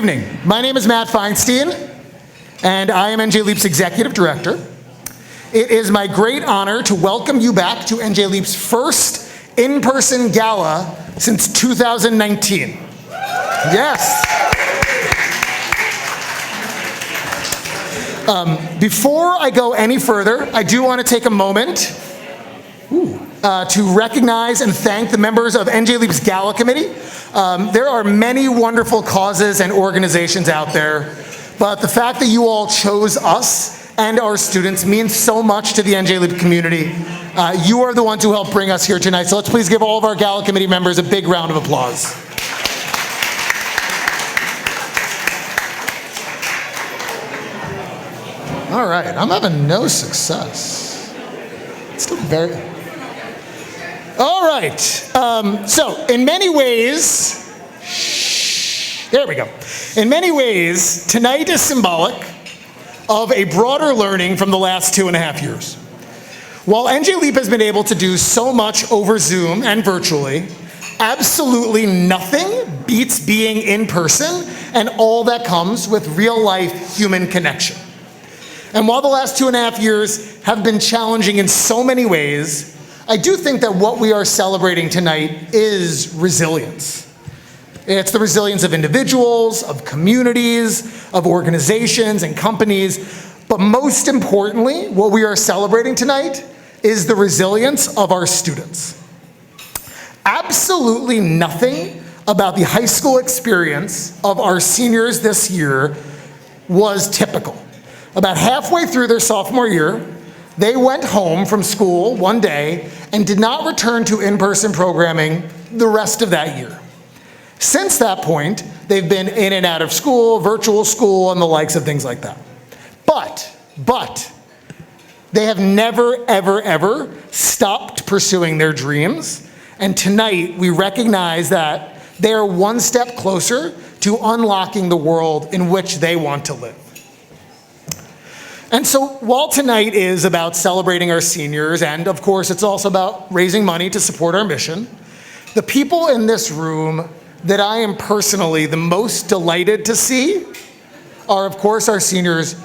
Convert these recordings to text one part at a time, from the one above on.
evening. My name is Matt Feinstein, and I am NJ Leap's Executive Director. It is my great honor to welcome you back to NJ Leap's first in-person gala since 2019. Yes. Before I go any further, I do want to take a moment to recognize and thank the members of NJ Leap's Gala Committee. There are many wonderful causes and organizations out there, but the fact that you all chose us and our students means so much to the NJ Leap community. You are the ones who helped bring us here tonight, so let's please give all of our Gala Committee members a big round of applause. All right, I'm having no success. It's still very... All right, so in many ways, there we go. In many ways, tonight is symbolic of a broader learning from the last 2.5 years. While NJ Leap has been able to do so much over Zoom and virtually, absolutely nothing beats being in person and all that comes with real-life human connection. And while the last 2.5 years have been challenging in so many ways, I do think that what we are celebrating tonight is resilience. It's the resilience of individuals, of communities, of organizations and companies, but most importantly, what we are celebrating tonight is the resilience of our students. Absolutely nothing about the high school experience of our seniors this year was typical. About halfway through their sophomore year, they went home from school one day and did not return to in-person programming the rest of that year. Since that point, they've been in and out of school, virtual school, and the likes of things like that. But, they have never, ever stopped pursuing their dreams. And tonight, we recognize that they are one step closer to unlocking the world in which they want to live. And so while tonight is about celebrating our seniors, and of course it's also about raising money to support our mission, the people in this room that I am personally the most delighted to see are of course our seniors,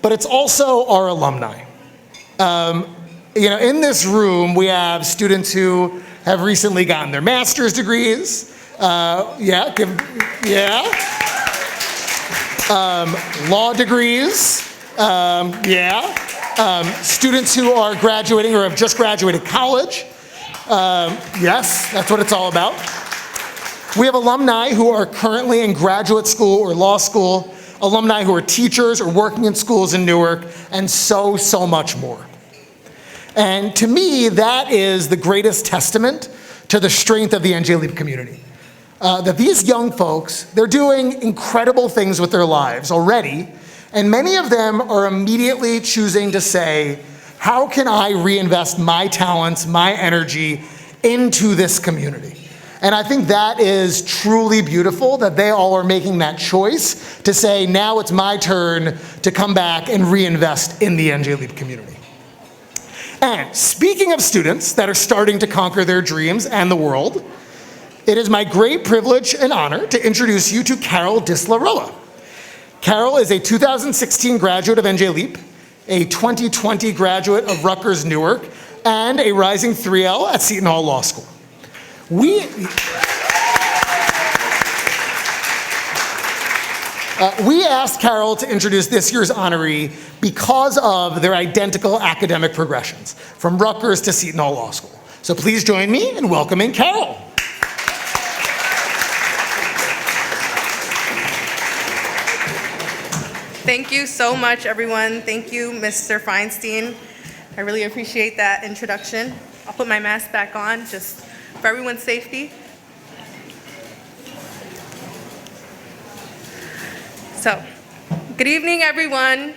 but it's also our alumni. In this room we have students who have recently gotten their master's degrees, law degrees, students who are graduating or have just graduated college. Yes, that's what it's all about. We have alumni who are currently in graduate school or law school, alumni who are teachers or working in schools in Newark, and so much more. And to me, that is the greatest testament to the strength of the NJ Leap community. That these young folks, they're doing incredible things with their lives already, and many of them are immediately choosing to say, how can I reinvest my talents, my energy into this community? And I think that is truly beautiful that they all are making that choice to say, now it's my turn to come back and reinvest in the NJ Leap community. And speaking of students that are starting to conquer their dreams and the world, it is my great privilege and honor to introduce you to Carol Dislaroa. Carol is a 2016 graduate of NJ Leap, a 2020 graduate of Rutgers Newark, and a rising 3L at Seton Hall Law School. We asked Carol to introduce this year's honoree because of their identical academic progressions, from Rutgers to Seton Hall Law School. So please join me in welcoming Carol. Thank you so much, everyone. Thank you, Mr. Feinstein. I really appreciate that introduction. I'll put my mask back on just for everyone's safety. So, good evening, everyone.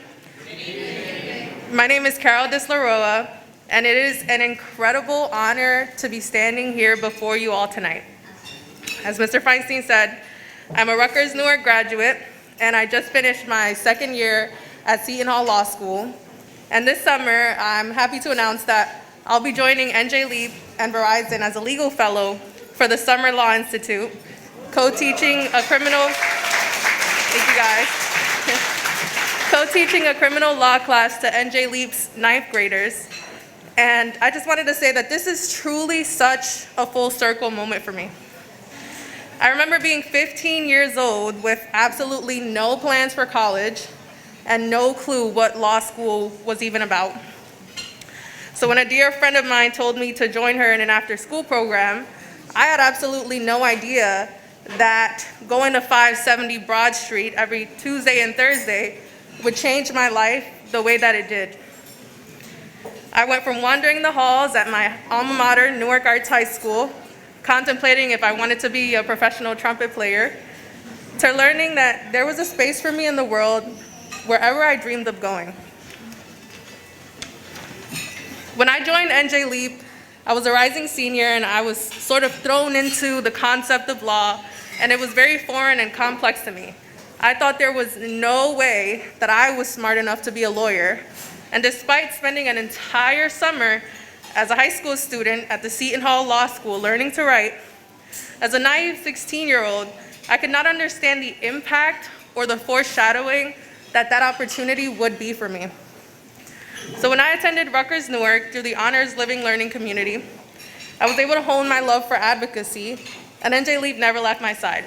Good evening. My name is Carol Dislaroa, and it is an incredible honor to be standing here before you all tonight. As Mr. Feinstein said, I'm a Rutgers Newark graduate, and I just finished my second year at Seton Hall Law School. And this summer, I'm happy to announce that I'll be joining NJ Leap and Verizon as a legal fellow for the Summer Law Institute, co-teaching a criminal Thank you, guys. Co-teaching a criminal law class to NJ Leap's 9th graders. And I just wanted to say that this is truly such a full circle moment for me. I remember being 15 years old with absolutely no plans for college and no clue what law school was even about. So when a dear friend of mine told me to join her in an after-school program, I had absolutely no idea that going to 570 Broad Street every Tuesday and Thursday would change my life the way that it did. I went from wandering the halls at my alma mater, Newark Arts High School, contemplating if I wanted to be a professional trumpet player, to learning that there was a space for me in the world wherever I dreamed of going. When I joined NJ Leap, I was a rising senior and I was sort of thrown into the concept of law, and it was very foreign and complex to me. I thought there was no way that I was smart enough to be a lawyer, and despite spending an entire summer as a high school student at the Seton Hall Law School learning to write, as a naive 16-year-old, I could not understand the impact or the foreshadowing that that opportunity would be for me. So when I attended Rutgers Newark through the Honors Living Learning community, I was able to hone my love for advocacy, and NJ Leap never left my side.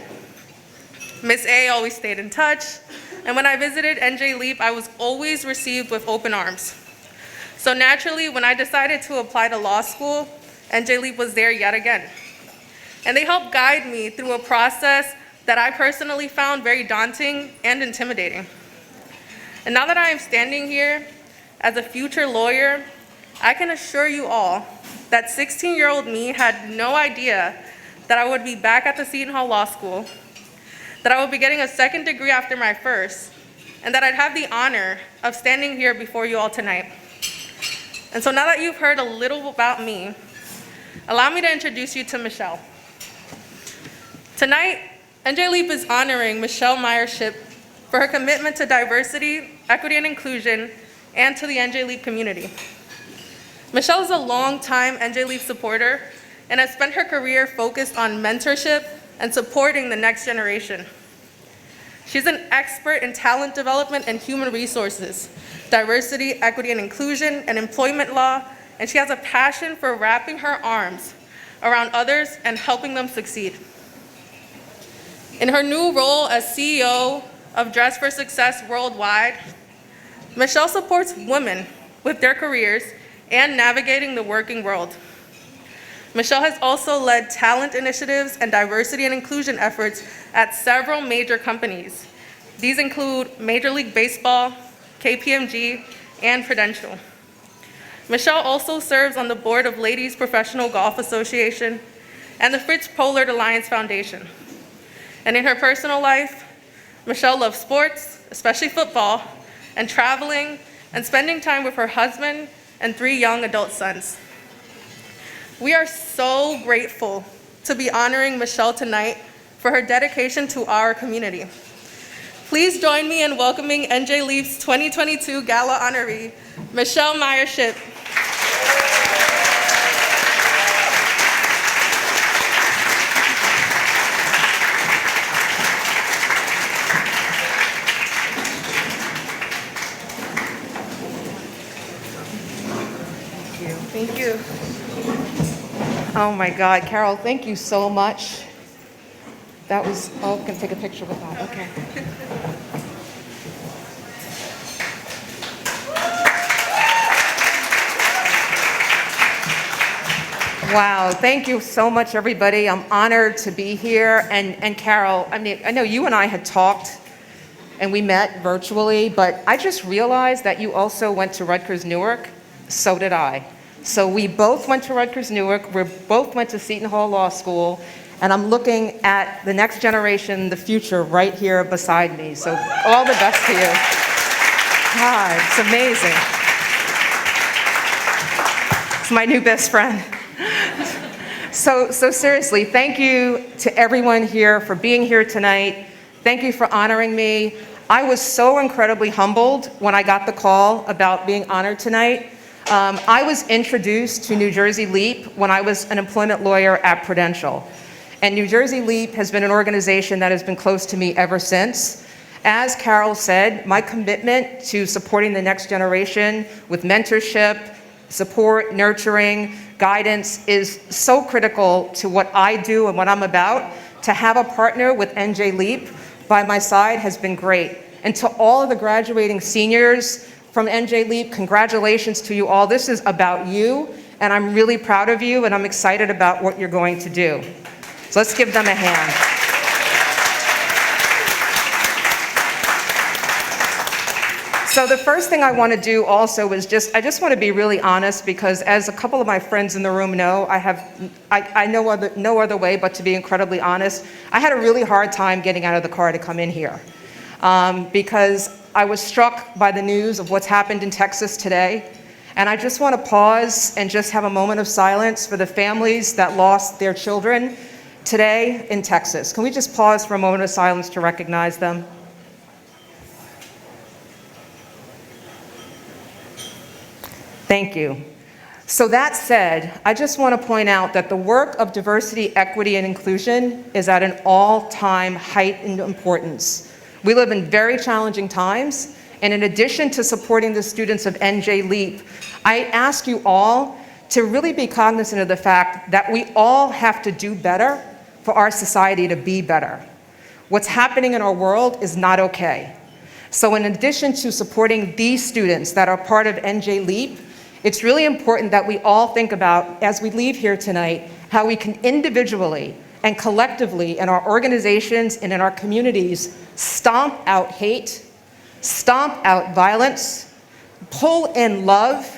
Miss A always stayed in touch, and when I visited NJ Leap, I was always received with open arms. So naturally, when I decided to apply to law school, NJ Leap was there yet again. And they helped guide me through a process that I personally found very daunting and intimidating. And now that I am standing here as a future lawyer, I can assure you all that 16-year-old me had no idea that I would be back at the Seton Hall Law School, that I would be getting a second degree after my first, and that I'd have the honor of standing here before you all tonight. And so now that you've heard a little about me, allow me to introduce you to Michelle. Tonight, NJ Leap is honoring Michelle Meyership for her commitment to diversity, equity, and inclusion, and to the NJ Leap community. Michelle is a longtime NJ Leap supporter and has spent her career focused on mentorship and supporting the next generation. She's an expert in talent development and human resources, diversity, equity, and inclusion, and employment law, and she has a passion for wrapping her arms around others and helping them succeed. In her new role as CEO of Dress for Success Worldwide, Michelle supports women with their careers and navigating the working world. Michelle has also led talent initiatives and diversity and inclusion efforts at several major companies. These include Major League Baseball, KPMG, and Prudential. Michelle also serves on the board of Ladies Professional Golf Association and the Fritz Pollard Alliance Foundation. And in her personal life, Michelle loves sports, especially football, and traveling, and spending time with her husband and 3 young adult sons. We are so grateful to be honoring Michelle tonight for her dedication to our community. Please join me in welcoming NJ Leap's 2022 Gala honoree, Michelle Meyership. Thank you. Oh my God, Carol, thank you so much. That was, oh, can take a picture with that, okay. Wow, thank you so much, everybody. I'm honored to be here. And Carol, I mean, I know you and I had talked and we met virtually, but I just realized that you also went to Rutgers Newark. So did I. So we both went to Rutgers Newark, we both went to Seton Hall Law School, and I'm looking at the next generation, the future, right here beside me. So all the best to you. God, it's amazing. It's my new best friend. So seriously, thank you to everyone here for being here tonight. Thank you for honoring me. I was so incredibly humbled when I got the call about being honored tonight. I was introduced to New Jersey Leap when I was an employment lawyer at Prudential. And New Jersey Leap has been an organization that has been close to me ever since. As Carol said, my commitment to supporting the next generation with mentorship, support, nurturing, guidance is so critical to what I do and what I'm about. To have a partner with NJ Leap by my side has been great. And to all of the graduating seniors from NJ Leap, congratulations to you all. This is about you, and I'm really proud of you, and I'm excited about what you're going to do. So let's give them a hand. So the first thing I want to do also is I just want to be really honest, because as a couple of my friends in the room know, I know no other way but to be incredibly honest. I had a really hard time getting out of the car to come in here because I was struck by the news of what's happened in Texas today. And I just want to pause and just have a moment of silence for the families that lost their children today in Texas. Can we just pause for a moment of silence to recognize them? Thank you. So that said, I just want to point out that the work of diversity, equity, and inclusion is at an all-time height in importance. We live in very challenging times, and in addition to supporting the students of NJ Leap, I ask you all to really be cognizant of the fact that we all have to do better for our society to be better. What's happening in our world is not okay. So in addition to supporting these students that are part of NJ Leap, it's really important that we all think about, as we leave here tonight, how we can individually and collectively in our organizations and in our communities stomp out hate, stomp out violence, pull in love,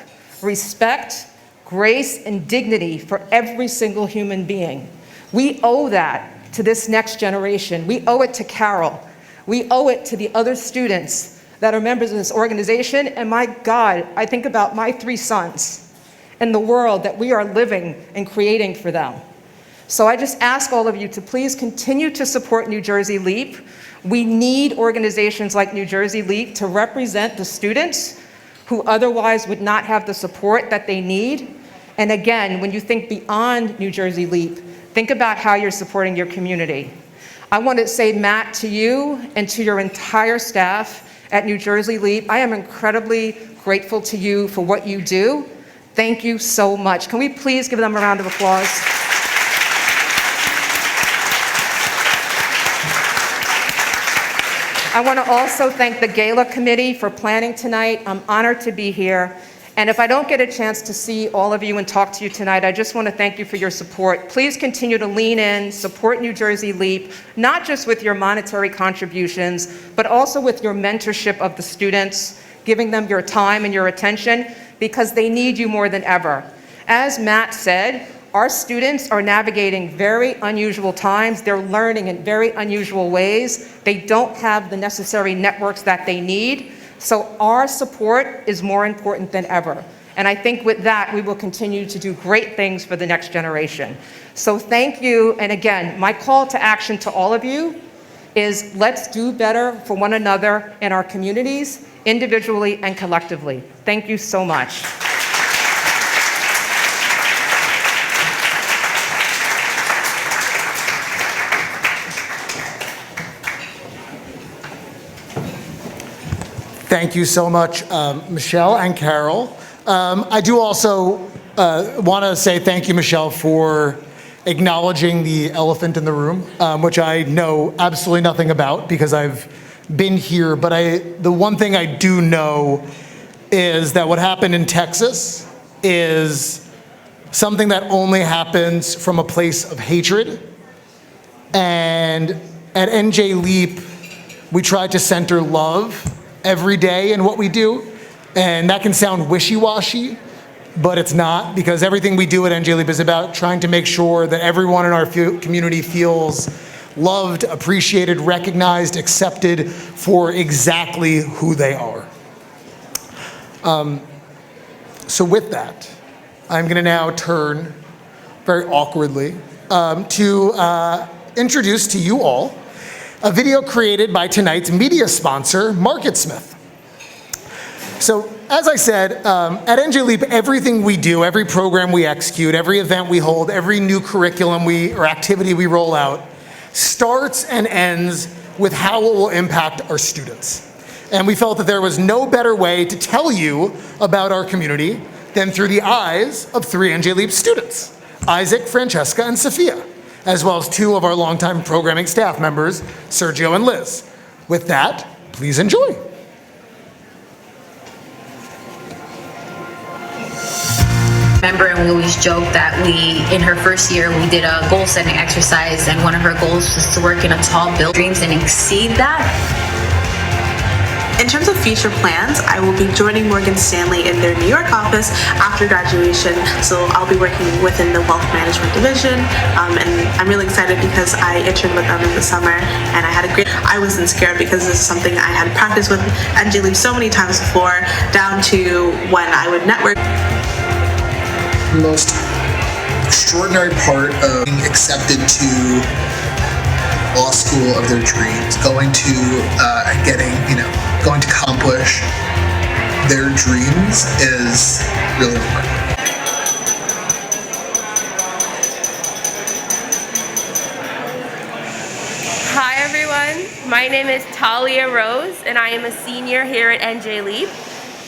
respect, grace, and dignity for every single human being. We owe that to this next generation. We owe it to Carol. We owe it to the other students that are members of this organization, and my God, I think about my 3 sons and the world that we are living and creating for them. So I just ask all of you to please continue to support New Jersey Leap. We need organizations like New Jersey Leap to represent the students who otherwise would not have the support that they need. And again, when you think beyond New Jersey Leap, think about how you're supporting your community. I want to say, Matt, to you and to your entire staff at New Jersey Leap, I am incredibly grateful to you for what you do. Thank you so much. Can we please give them a round of applause? I want to also thank the Gala Committee for planning tonight. I'm honored to be here. And if I don't get a chance to see all of you and talk to you tonight, I just want to thank you for your support. Please continue to lean in, support New Jersey Leap, not just with your monetary contributions, but also with your mentorship of the students, giving them your time and your attention, because they need you more than ever. As Matt said, our students are navigating very unusual times. They're learning in very unusual ways. They don't have the necessary networks that they need. So our support is more important than ever. And I think with that, we will continue to do great things for the next generation. So thank you. And again, my call to action to all of you is let's do better for one another in our communities, individually and collectively. Thank you so much. Thank you so much, Michelle and Carol. I do also want to say thank you, Michelle, for acknowledging the elephant in the room, which I know absolutely nothing about because I've been here. But the one thing I do know is that what happened in Texas is something that only happens from a place of hatred. And at NJ Leap, we try to center love every day in what we do, and that can sound wishy-washy, but it's not, because everything we do at NJ Leap is about trying to make sure that everyone in our community feels loved, appreciated, recognized, accepted for exactly who they are. So with that, I'm going to now turn very awkwardly to introduce to you all a video created by tonight's media sponsor, MarketSmith. So, as I said, at NJ Leap, everything we do, every program we execute, every event we hold, every new curriculum or activity we roll out, starts and ends with how it will impact our students. And we felt that there was no better way to tell you about our community than through the eyes of 3 NJ Leap students, Isaac, Francesca, and Sophia, as well as 2 of our longtime programming staff members, Sergio and Liz. With that, please enjoy. Remember, and we always joke that in her first year, we did a goal setting exercise, and one of her goals was to work in a tall building and exceed that. In terms of future plans, I will be joining Morgan Stanley in their New York office after graduation. So I'll be working within the wealth management division, and I'm really excited because I interned with them in the summer, and I wasn't scared because this is something I had practiced with NJ Leap so many times before, down to when I would network. The most extraordinary part of being accepted to law school of their dreams, going to accomplish their dreams is really remarkable. Hi everyone, my name is Talia Rose and I am a senior here at NJ Leap.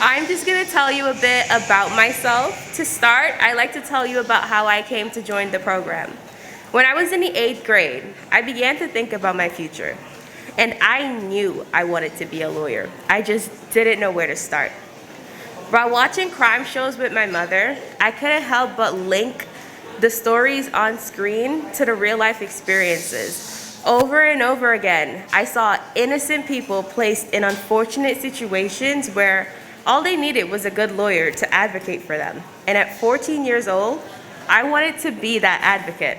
I'm just going to tell you a bit about myself. To start, I'd like to tell you about how I came to join the program. When I was in the 8th grade, I began to think about my future. And I knew I wanted to be a lawyer. I just didn't know where to start. While watching crime shows with my mother, I couldn't help but link the stories on screen to the real life experiences. Over and over again, I saw innocent people placed in unfortunate situations where all they needed was a good lawyer to advocate for them. And at 14 years old, I wanted to be that advocate.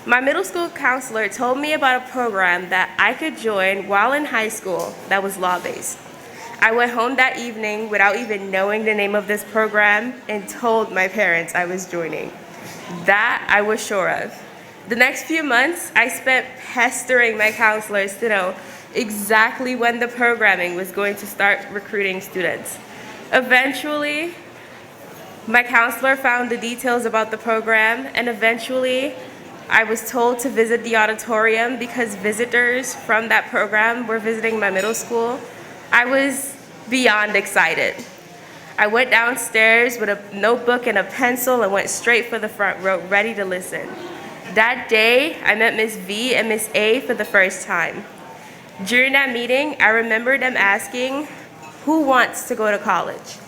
My middle school counselor told me about a program that I could join while in high school that was law-based. I went home that evening without even knowing the name of this program and told my parents I was joining. That I was sure of. The next few months, I spent pestering my counselors to know exactly when the programming was going to start recruiting students. Eventually, my counselor found the details about the program, and eventually, I was told to visit the auditorium because visitors from that program were visiting my middle school. I was beyond excited. I went downstairs with a notebook and a pencil and went straight for the front row, ready to listen. That day, I met Miss V and Miss A for the first time. During that meeting, I remember them asking, "Who wants to go to college?"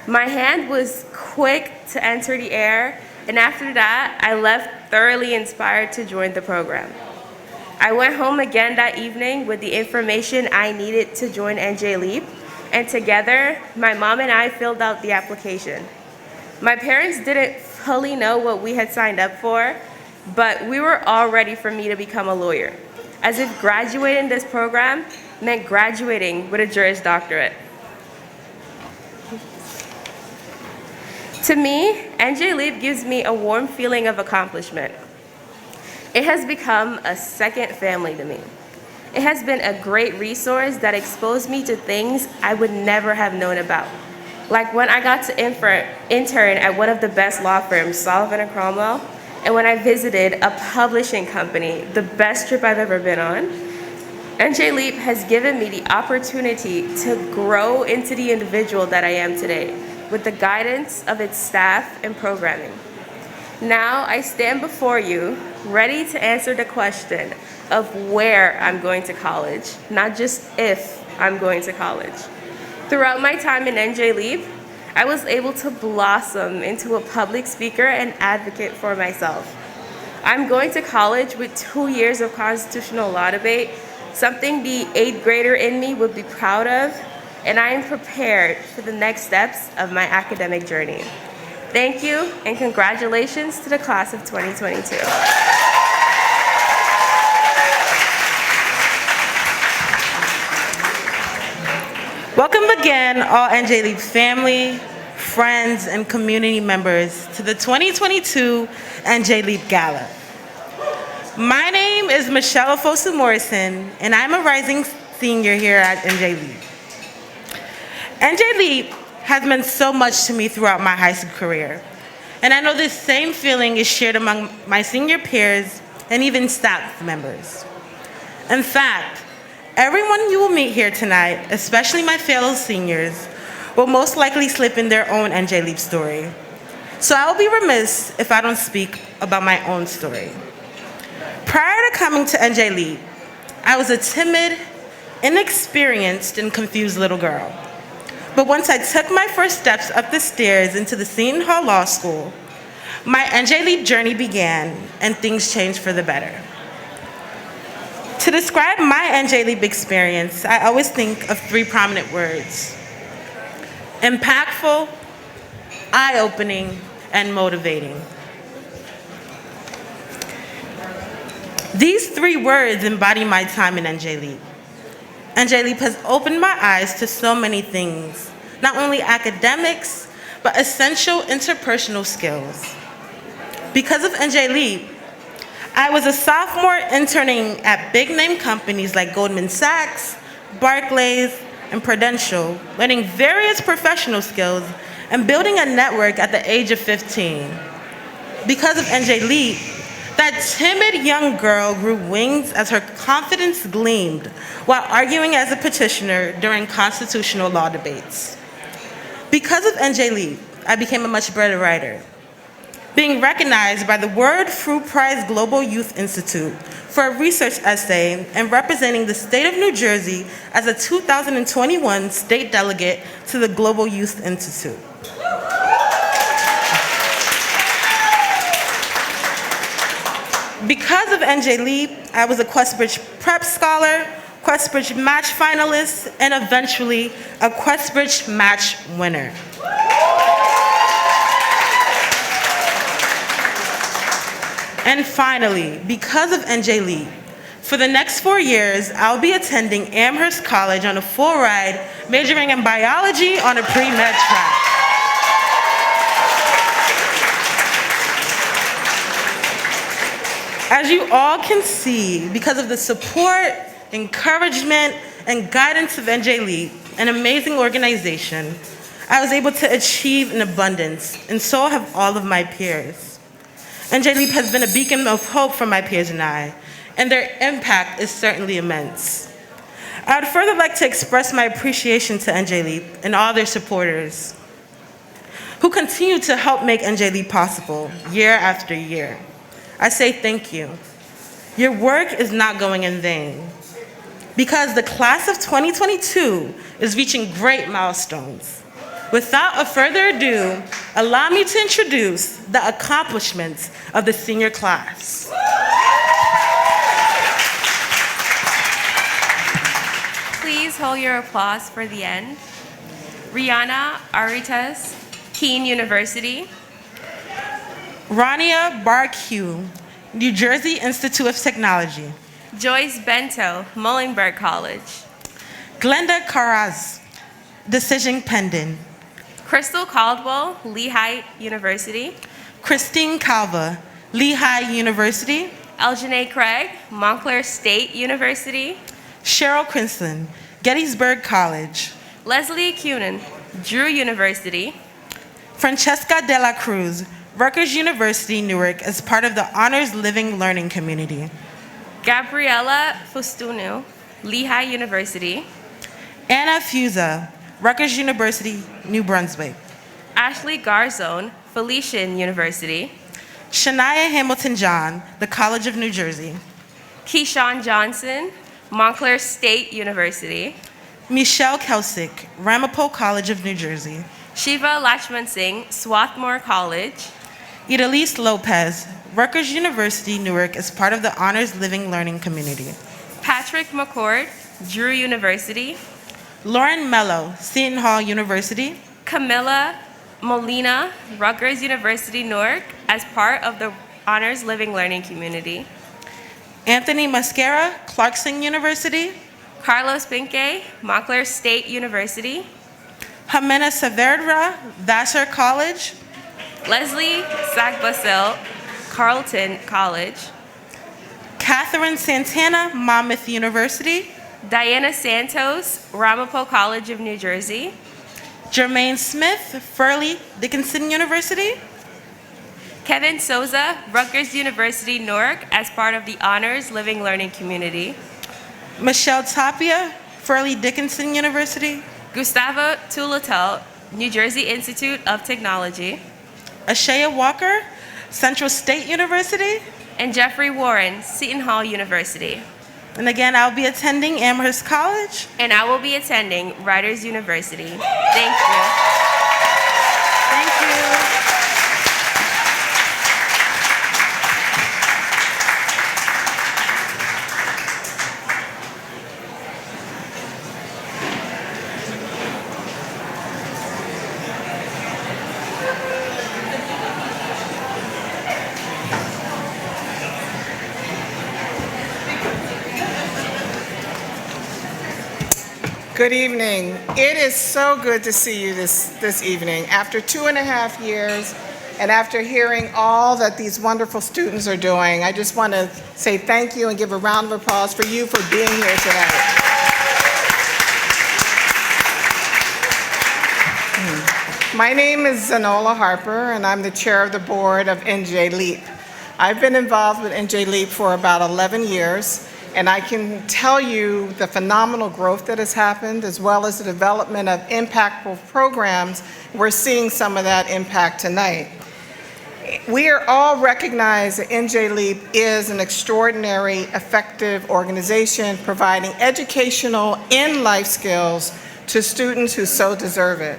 My hand was quick to enter the air, and after that, I left thoroughly inspired to join the program. I went home again that evening with the information I needed to join NJ Leap, and together, my mom and I filled out the application. My parents didn't fully know what we had signed up for, but we were all ready for me to become a lawyer, as if graduating this program meant graduating with a Juris Doctorate. To me, NJ Leap gives me a warm feeling of accomplishment. It has become a second family to me. It has been a great resource that exposed me to things I would never have known about. Like when I got to intern at one of the best law firms, Sullivan & Cromwell, and when I visited a publishing company, the best trip I've ever been on. NJ Leap has given me the opportunity to grow into the individual that I am today, with the guidance of its staff and programming. Now I stand before you, ready to answer the question of where I'm going to college, not just if I'm going to college. Throughout my time in NJ Leap, I was able to blossom into a public speaker and advocate for myself. I'm going to college with 2 years of constitutional law debate, something the 8th grader in me would be proud of, and I am prepared for the next steps of my academic journey. Thank you, and congratulations to the class of 2022. Welcome again, all NJ Leap family, friends, and community members to the 2022 NJ Leap Gala. My name is Michelle Ofosu Morrison, and I'm a rising senior here at NJ Leap. NJ Leap has meant so much to me throughout my high school career, and I know this same feeling is shared among my senior peers and even staff members. In fact, Everyone you will meet here tonight, especially my fellow seniors, will most likely slip in their own NJ Leap story. So I will be remiss if I don't speak about my own story. Prior to coming to NJ Leap, I was a timid, inexperienced, and confused little girl. But once I took my first steps up the stairs into the Seton Hall Law School, my NJ Leap journey began, and things changed for the better. To describe my NJ Leap experience, I always think of three prominent words: impactful, eye-opening, and motivating. These three words embody my time in NJ Leap. NJ Leap has opened my eyes to so many things, not only academics, but essential interpersonal skills. Because of NJ Leap, I was a sophomore interning at big-name companies like Goldman Sachs, Barclays, and Prudential, learning various professional skills and building a network at the age of 15. Because of NJ Leap, that timid young girl grew wings as her confidence gleamed while arguing as a petitioner during constitutional law debates. Because of NJ Leap, I became a much better writer, being recognized by the Word Fruit Prize Global Youth Institute for a research essay and representing the state of New Jersey as a 2021 state delegate to the Global Youth Institute. Because of NJ Leap, I was a Questbridge Prep Scholar, Questbridge Match finalist, and eventually a Questbridge Match winner. And finally, because of NJ Leap, for the next 4 years, I'll be attending Amherst College on a full ride, majoring in biology on a pre-med track. As you all can see, because of the support, encouragement, and guidance of NJ Leap, an amazing organization, I was able to achieve in abundance, and so have all of my peers. NJ Leap has been a beacon of hope for my peers and I, and their impact is certainly immense. I would further like to express my appreciation to NJ Leap and all their supporters who continue to help make NJ Leap possible year after year. I say thank you. Your work is not going in vain, because the class of 2022 is reaching great milestones. Without a further ado, allow me to introduce the accomplishments of the senior class. Please hold your applause for the end. Rihanna Aritas, Keene University. Rania Barque, New Jersey Institute of Technology. Joyce Bento, Muhlenberg College. Glenda Carraz, Decision Pending. Crystal Caldwell, Lehigh University. Christine Calva, Lehigh University. Eljanae Craig, Montclair State University. Cheryl Crinson, Gettysburg College. Leslie Cunin, Drew University. Francesca De La Cruz, Rutgers University, Newark, as part of the Honors Living Learning Community. Gabriella Fustunu, Lehigh University. Anna Fusa, Rutgers University, New Brunswick. Ashley Garzone, Felician University. Shania Hamilton-John, the College of New Jersey. Keyshawn Johnson, Montclair State University. Michelle Kelsick, Ramapo College of New Jersey. Shiva Lachman Singh, Swarthmore College. Idalise Lopez, Rutgers University, Newark, as part of the Honors Living Learning Community. Patrick McCord, Drew University. Lauren Mello, Seton Hall University. Camilla Molina, Rutgers University, Newark, as part of the Honors Living Learning Community. Anthony Mascara, Clarkson University. Carlos Pinque, Montclair State University. Jimena Saavedra, Vassar College. Leslie Sagbasil, Carleton College. Catherine Santana, Monmouth University. Diana Santos, Ramapo College of New Jersey. Jermaine Smith, Furley Dickinson University. Kevin Souza, Rutgers University, Newark, as part of the Honors Living Learning Community. Michelle Tapia, Fairleigh Dickinson University. Gustavo Tulatel, New Jersey Institute of Technology. Ashaya Walker, Central State University. And Jeffrey Warren, Seton Hall University. And again, I'll be attending Amherst College. And I will be attending Rutgers University. Thank you. Thank you. Good evening. It is so good to see you this evening. After 2.5 years and after hearing all that these wonderful students are doing, I just want to say thank you and give a round of applause for you for being here tonight. My name is Zanola Harper, and I'm the chair of the board of NJ LEAP. I've been involved with NJ LEAP for about 11 years. And I can tell you the phenomenal growth that has happened, as well as the development of impactful programs. We're seeing some of that impact tonight. We are all recognized that NJ LEAP is an extraordinary, effective organization providing educational and life skills to students who so deserve it.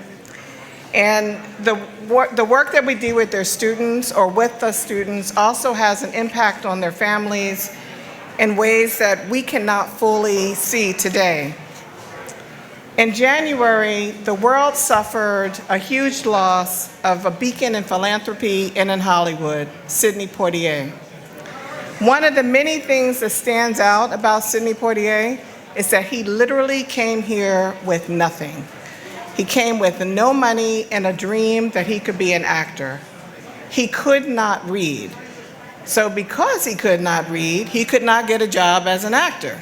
And the work that we do with their students or with the students also has an impact on their families in ways that we cannot fully see today. In January, the world suffered a huge loss of a beacon in philanthropy and in Hollywood, Sidney Poitier. One of the many things that stands out about Sidney Poitier is that he literally came here with nothing. He came with no money and a dream that he could be an actor. He could not read. So because he could not read, he could not get a job as an actor.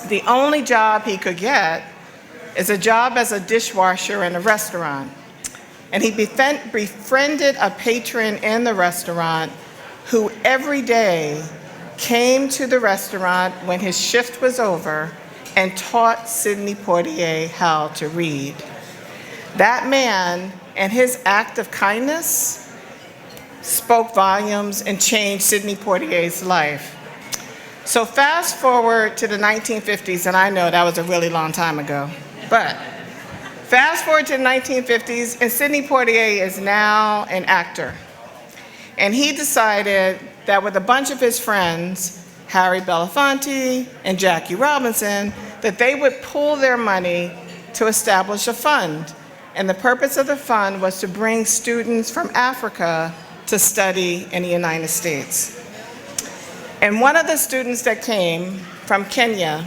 The only job he could get is a job as a dishwasher in a restaurant. And he befriended a patron in the restaurant who every day came to the restaurant when his shift was over and taught Sidney Poitier how to read. That man and his act of kindness spoke volumes and changed Sidney Poitier's life. So fast forward to the 1950s, and I know that was a really long time ago, but fast forward to the 1950s, and Sidney Poitier is now an actor. And he decided that with a bunch of his friends, Harry Belafonte and Jackie Robinson, that they would pool their money to establish a fund. And the purpose of the fund was to bring students from Africa to study in the United States. And one of the students that came from Kenya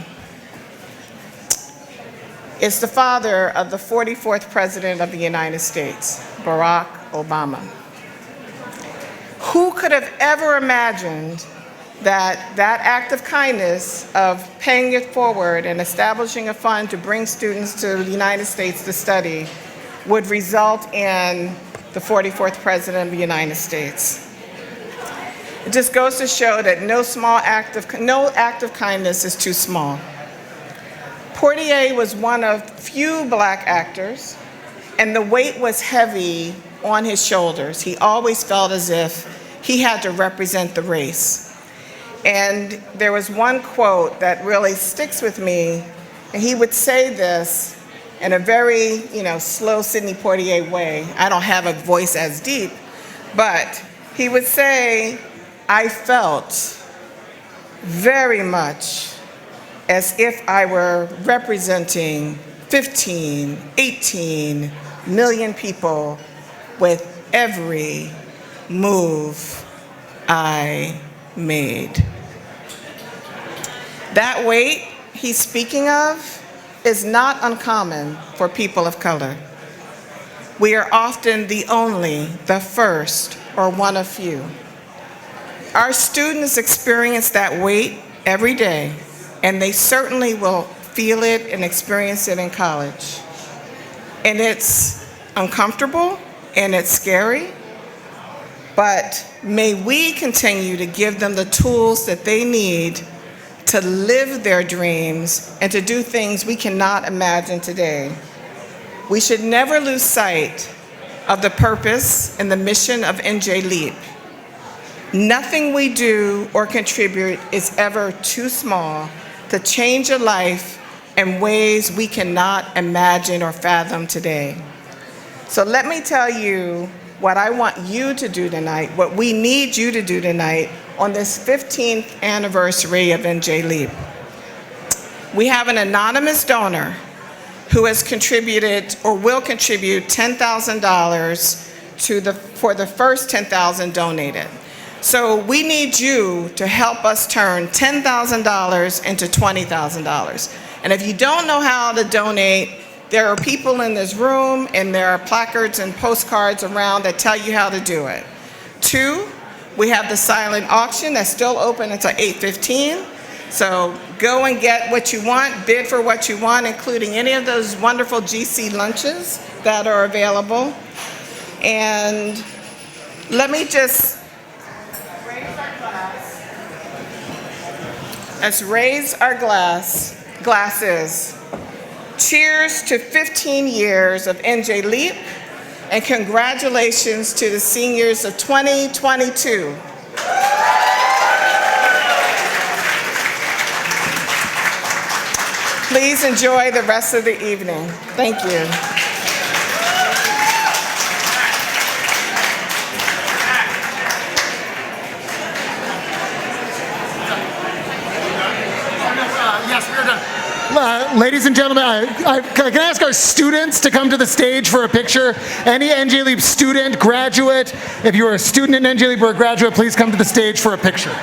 is the father of the 44th President of the United States, Barack Obama. Who could have ever imagined that that act of kindness of paying it forward and establishing a fund to bring students to the United States to study would result in the 44th President of the United States? It just goes to show that no act of kindness is too small. Poitier was one of few Black actors, and the weight was heavy on his shoulders. He always felt as if he had to represent the race. And there was one quote that really sticks with me, and he would say this in a very, slow Sidney Poitier way. I don't have a voice as deep, but he would say, I felt very much as if I were representing 15, 18 million people with every move I made. That weight he's speaking of is not uncommon for people of color. We are often the only, the first, or one of few. Our students experience that weight every day, and they certainly will feel it and experience it in college. And it's uncomfortable and it's scary, but may we continue to give them the tools that they need to live their dreams, and to do things we cannot imagine today. We should never lose sight of the purpose and the mission of NJ Leap. Nothing we do or contribute is ever too small to change a life in ways we cannot imagine or fathom today. So let me tell you what I want you to do tonight, what we need you to do tonight on this 15th anniversary of NJ Leap. We have an anonymous donor who has contributed or will contribute $10,000 for the first 10,000 donated. So we need you to help us turn $10,000 into $20,000. And if you don't know how to donate, there are people in this room and there are placards and postcards around that tell you how to do it. 2, we have the silent auction that's still open until 8:15. So go and get what you want, bid for what you want, including any of those wonderful GC lunches that are available. And let me just raise our glass. Let's raise our glasses. Cheers to 15 years of NJ Leap, and congratulations to the seniors of 2022. Please enjoy the rest of the evening. Thank you. Yes, we're done. Ladies and gentlemen, can I ask our students to come to the stage for a picture? Any NJ Leap student, graduate, if you are a student in NJ Leap or a graduate, please come to the stage for a picture.